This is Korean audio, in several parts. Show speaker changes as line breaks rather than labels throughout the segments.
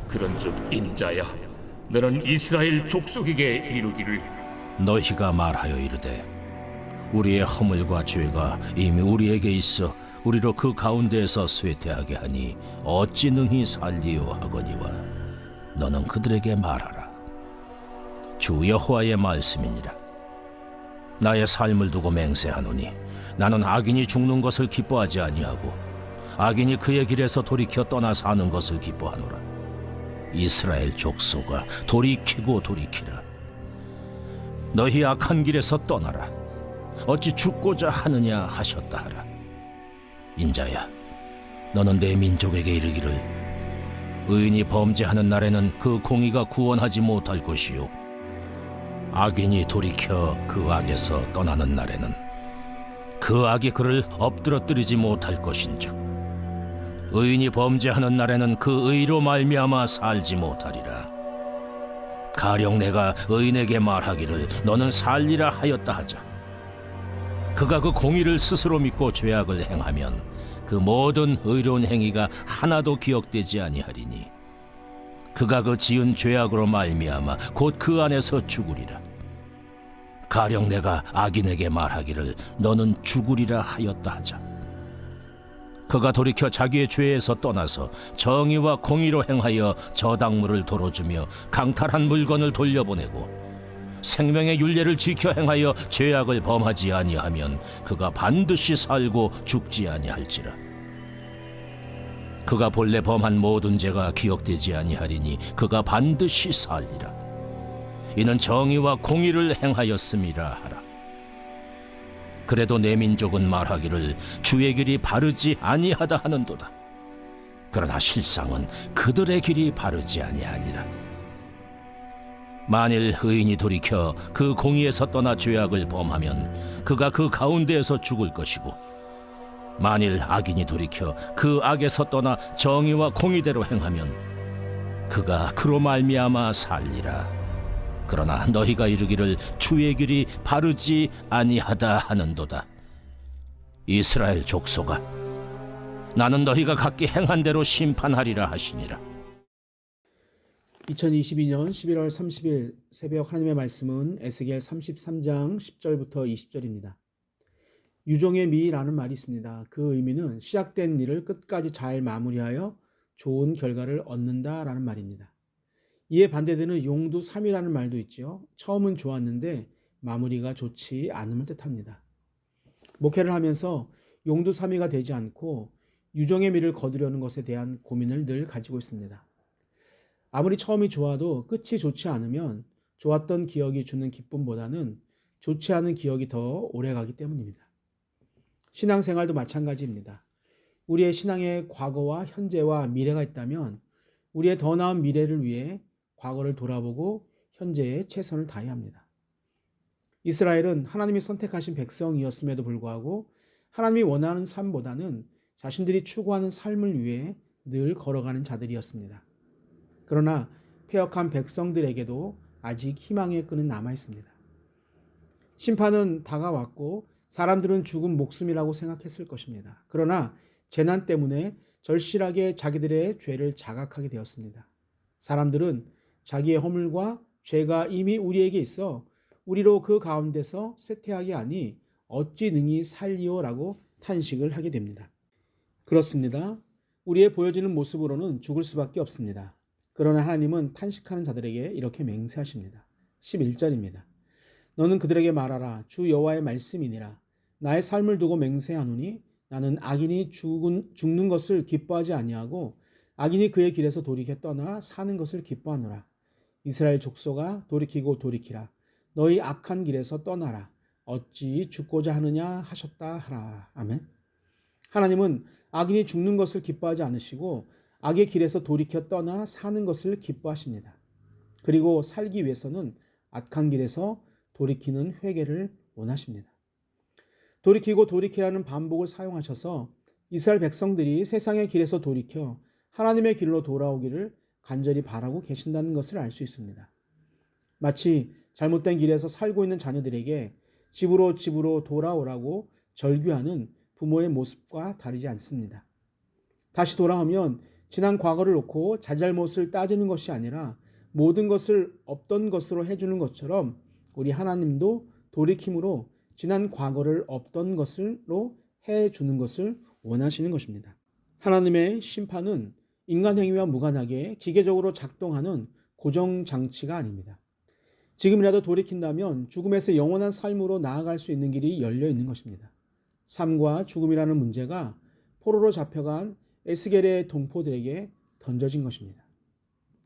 그런즉 인자야, 너는 이스라엘 족속에게 이르기를,
너희가 말하여 이르되 우리의 허물과 죄가 이미 우리에게 있어 우리로 그 가운데에서 쇠퇴하게 하니 어찌 능히 살리요 하거니와 너는 그들에게 말하라. 주 여호와의 말씀이니라. 나의 삶을 두고 맹세하노니 나는 악인이 죽는 것을 기뻐하지 아니하고 악인이 그의 길에서 돌이켜 떠나 사는 것을 기뻐하노라. 이스라엘 족속아, 돌이키고 돌이키라. 너희 악한 길에서 떠나라. 어찌 죽고자 하느냐 하셨다 하라. 인자야, 너는 내 민족에게 이르기를 의인이 범죄하는 날에는 그 공의가 구원하지 못할 것이요 악인이 돌이켜 그 악에서 떠나는 날에는 그 악이 그를 엎드러뜨리지 못할 것인즉 의인이 범죄하는 날에는 그 의로 말미암아 살지 못하리라. 가령 내가 의인에게 말하기를 너는 살리라 하였다 하자. 그가 그 공의를 스스로 믿고 죄악을 행하면 그 모든 의로운 행위가 하나도 기억되지 아니하리니 그가 그 지은 죄악으로 말미암아 곧 그 안에서 죽으리라. 가령 내가 악인에게 말하기를 너는 죽으리라 하였다 하자. 그가 돌이켜 자기의 죄에서 떠나서 정의와 공의로 행하여 저당물을 도로주며 강탈한 물건을 돌려보내고 생명의 율례를 지켜 행하여 죄악을 범하지 아니하면 그가 반드시 살고 죽지 아니할지라. 그가 본래 범한 모든 죄가 기억되지 아니하리니 그가 반드시 살리라. 이는 정의와 공의를 행하였음이라 하라. 그래도 내 민족은 말하기를 주의 길이 바르지 아니하다 하는도다. 그러나 실상은 그들의 길이 바르지 아니하니라. 만일 의인이 돌이켜 그 공의에서 떠나 죄악을 범하면 그가 그 가운데에서 죽을 것이고 만일 악인이 돌이켜 그 악에서 떠나 정의와 공의대로 행하면 그가 그로 말미암아 살리라. 그러나 너희가 이르기를 주의 길이 바르지 아니하다 하는도다. 이스라엘 족속아, 나는 너희가 각기 행한 대로 심판하리라 하시니라.
2022년 11월 30일 새벽 하나님의 말씀은 에스겔 33장 10절부터 20절입니다. 유종의 미라는 말이 있습니다. 그 의미는 시작된 일을 끝까지 잘 마무리하여 좋은 결과를 얻는다라는 말입니다. 이에 반대되는 용두삼이라는 말도 있죠. 처음은 좋았는데 마무리가 좋지 않음을 뜻합니다. 목회를 하면서 용두삼이가 되지 않고 유종의 미를 거두려는 것에 대한 고민을 늘 가지고 있습니다. 아무리 처음이 좋아도 끝이 좋지 않으면 좋았던 기억이 주는 기쁨보다는 좋지 않은 기억이 더 오래가기 때문입니다. 신앙생활도 마찬가지입니다. 우리의 신앙에 과거와 현재와 미래가 있다면 우리의 더 나은 미래를 위해 과거를 돌아보고 현재에 최선을 다해야 합니다. 이스라엘은 하나님이 선택하신 백성이었음에도 불구하고 하나님이 원하는 삶보다는 자신들이 추구하는 삶을 위해 늘 걸어가는 자들이었습니다. 그러나 패역한 백성들에게도 아직 희망의 끈은 남아 있습니다. 심판은 다가왔고 사람들은 죽은 목숨이라고 생각했을 것입니다. 그러나 재난 때문에 절실하게 자기들의 죄를 자각하게 되었습니다. 사람들은 자기의 허물과 죄가 이미 우리에게 있어 우리로 그 가운데서 쇠퇴하게 하니 어찌 능히 살리오라고 탄식을 하게 됩니다. 그렇습니다. 우리의 보여지는 모습으로는 죽을 수밖에 없습니다. 그러나 하나님은 탄식하는 자들에게 이렇게 맹세하십니다. 11절입니다. 너는 그들에게 말하라. 주 여호와의 말씀이니라. 나의 삶을 두고 맹세하노니 나는 악인이 죽는 것을 기뻐하지 아니하고 악인이 그의 길에서 돌이켜 떠나 사는 것을 기뻐하노라. 이스라엘 족속아, 돌이키고 돌이키라. 너희 악한 길에서 떠나라. 어찌 죽고자 하느냐 하셨다 하라. 아멘. 하나님은 악인이 죽는 것을 기뻐하지 않으시고 악의 길에서 돌이켜 떠나 사는 것을 기뻐하십니다. 그리고 살기 위해서는 악한 길에서 돌이키는 회개를 원하십니다. 돌이키고 돌이키라는 반복을 사용하셔서 이스라엘 백성들이 세상의 길에서 돌이켜 하나님의 길로 돌아오기를 간절히 바라고 계신다는 것을 알 수 있습니다. 마치 잘못된 길에서 살고 있는 자녀들에게 집으로 돌아오라고 절규하는 부모의 모습과 다르지 않습니다. 다시 돌아오면 지난 과거를 놓고 자잘못을 따지는 것이 아니라 모든 것을 없던 것으로 해주는 것처럼 우리 하나님도 돌이킴으로 지난 과거를 없던 것으로 해주는 것을 원하시는 것입니다. 하나님의 심판은 인간 행위와 무관하게 기계적으로 작동하는 고정장치가 아닙니다. 지금이라도 돌이킨다면 죽음에서 영원한 삶으로 나아갈 수 있는 길이 열려 있는 것입니다. 삶과 죽음이라는 문제가 포로로 잡혀간 에스겔의 동포들에게 던져진 것입니다.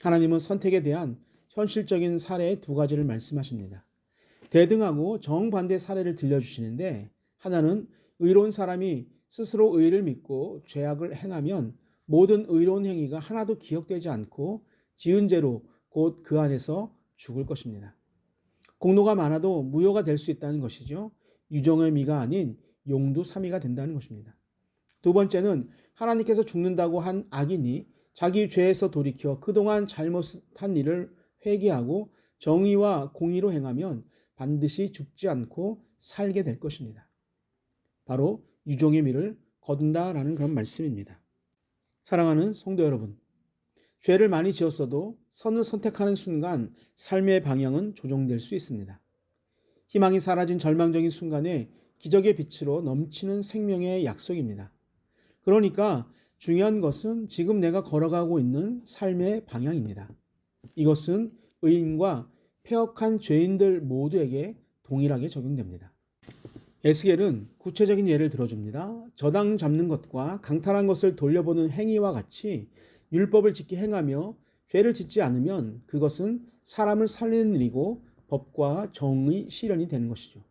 하나님은 선택에 대한 현실적인 사례 두 가지를 말씀하십니다. 대등하고 정반대 사례를 들려주시는데, 하나는 의로운 사람이 스스로 의를 믿고 죄악을 행하면 모든 의로운 행위가 하나도 기억되지 않고 지은 죄로 곧 그 안에서 죽을 것입니다. 공로가 많아도 무효가 될 수 있다는 것이죠. 유종의 미가 아닌 용두사미가 된다는 것입니다. 두 번째는 하나님께서 죽는다고 한 악인이 자기 죄에서 돌이켜 그동안 잘못한 일을 회개하고 정의와 공의로 행하면 반드시 죽지 않고 살게 될 것입니다. 바로 유종의 미를 거둔다라는 그런 말씀입니다. 사랑하는 성도 여러분, 죄를 많이 지었어도 선을 선택하는 순간 삶의 방향은 조정될 수 있습니다. 희망이 사라진 절망적인 순간에 기적의 빛으로 넘치는 생명의 약속입니다. 그러니까 중요한 것은 지금 내가 걸어가고 있는 삶의 방향입니다. 이것은 의인과 폐역한 죄인들 모두에게 동일하게 적용됩니다. 에스겔은 구체적인 예를 들어줍니다. 저당 잡는 것과 강탈한 것을 돌려보는 행위와 같이 율법을 지키 행하며 죄를 짓지 않으면 그것은 사람을 살리는 일이고 법과 정의 실현이 되는 것이죠.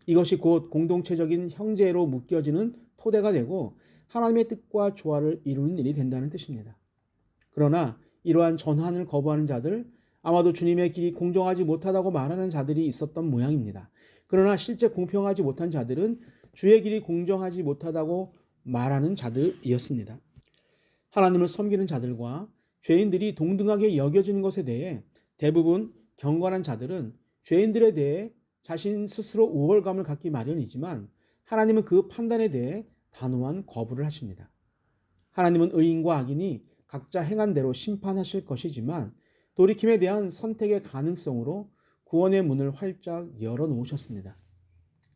이것이 곧 공동체적인 형제로 묶여지는 토대가 되고 하나님의 뜻과 조화를 이루는 일이 된다는 뜻입니다. 그러나 이러한 전환을 거부하는 자들, 아마도 주님의 길이 공정하지 못하다고 말하는 자들이 있었던 모양입니다. 그러나 실제 공평하지 못한 자들은 주의 길이 공정하지 못하다고 말하는 자들이었습니다. 하나님을 섬기는 자들과 죄인들이 동등하게 여겨지는 것에 대해 대부분 경건한 자들은 죄인들에 대해 자신 스스로 우월감을 갖기 마련이지만 하나님은 그 판단에 대해 단호한 거부를 하십니다. 하나님은 의인과 악인이 각자 행한 대로 심판하실 것이지만 돌이킴에 대한 선택의 가능성으로 구원의 문을 활짝 열어놓으셨습니다.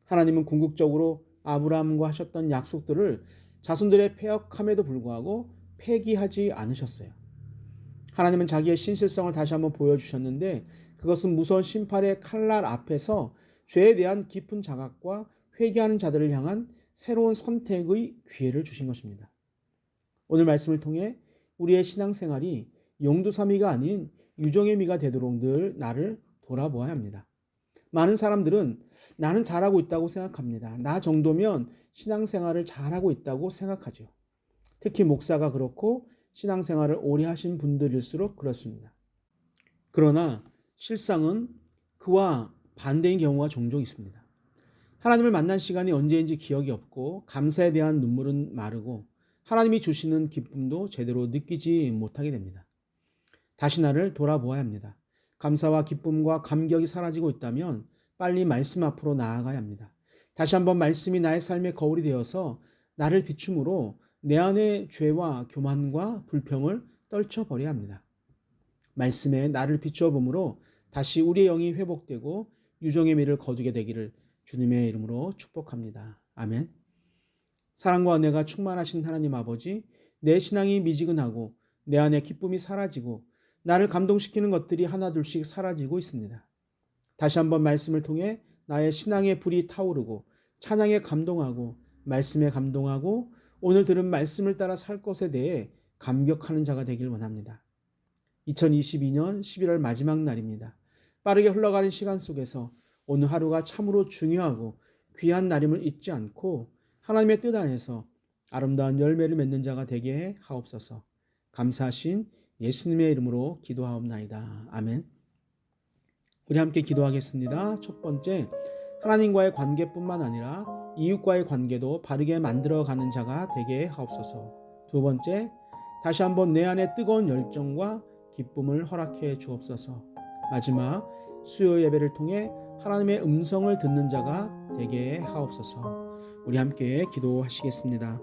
하나님은 궁극적으로 아브라함과 하셨던 약속들을 자손들의 패역함에도 불구하고 폐기하지 않으셨어요. 하나님은 자기의 신실성을 다시 한번 보여주셨는데 그것은 무서운 심판의 칼날 앞에서 죄에 대한 깊은 자각과 회개하는 자들을 향한 새로운 선택의 기회를 주신 것입니다. 오늘 말씀을 통해 우리의 신앙생활이 용두사미가 아닌 유종의 미가 되도록 늘 나를 돌아보아야 합니다. 많은 사람들은 나는 잘하고 있다고 생각합니다. 나 정도면 신앙생활을 잘하고 있다고 생각하죠. 특히 목사가 그렇고 신앙생활을 오래 하신 분들일수록 그렇습니다. 그러나 실상은 그와 반대인 경우가 종종 있습니다. 하나님을 만난 시간이 언제인지 기억이 없고 감사에 대한 눈물은 마르고 하나님이 주시는 기쁨도 제대로 느끼지 못하게 됩니다. 다시 나를 돌아보아야 합니다. 감사와 기쁨과 감격이 사라지고 있다면 빨리 말씀 앞으로 나아가야 합니다. 다시 한번 말씀이 나의 삶의 거울이 되어서 나를 비춤으로 내 안의 죄와 교만과 불평을 떨쳐버려야 합니다. 말씀에 나를 비추어 봄으로 다시 우리의 영이 회복되고 유종의 미를 거두게 되기를 주님의 이름으로 축복합니다. 아멘. 사랑과 은혜가 충만하신 하나님 아버지, 내 신앙이 미지근하고 내 안에 기쁨이 사라지고 나를 감동시키는 것들이 하나둘씩 사라지고 있습니다. 다시 한번 말씀을 통해 나의 신앙의 불이 타오르고 찬양에 감동하고 말씀에 감동하고 오늘 들은 말씀을 따라 살 것에 대해 감격하는 자가 되길 원합니다. 2022년 11월 마지막 날입니다. 빠르게 흘러가는 시간 속에서 오늘 하루가 참으로 중요하고 귀한 날임을 잊지 않고 하나님의 뜻 안에서 아름다운 열매를 맺는 자가 되게 해 하옵소서. 감사하신 예수님의 이름으로 기도하옵나이다. 아멘. 우리 함께 기도하겠습니다. 첫 번째, 하나님과의 관계뿐만 아니라 이웃과의 관계도 바르게 만들어가는 자가 되게 하옵소서. 두 번째, 다시 한번 내 안에 뜨거운 열정과 기쁨을 허락해 주옵소서. 마지막 수요 예배를 통해 하나님의 음성을 듣는 자가 되게 하옵소서. 우리 함께 기도하시겠습니다.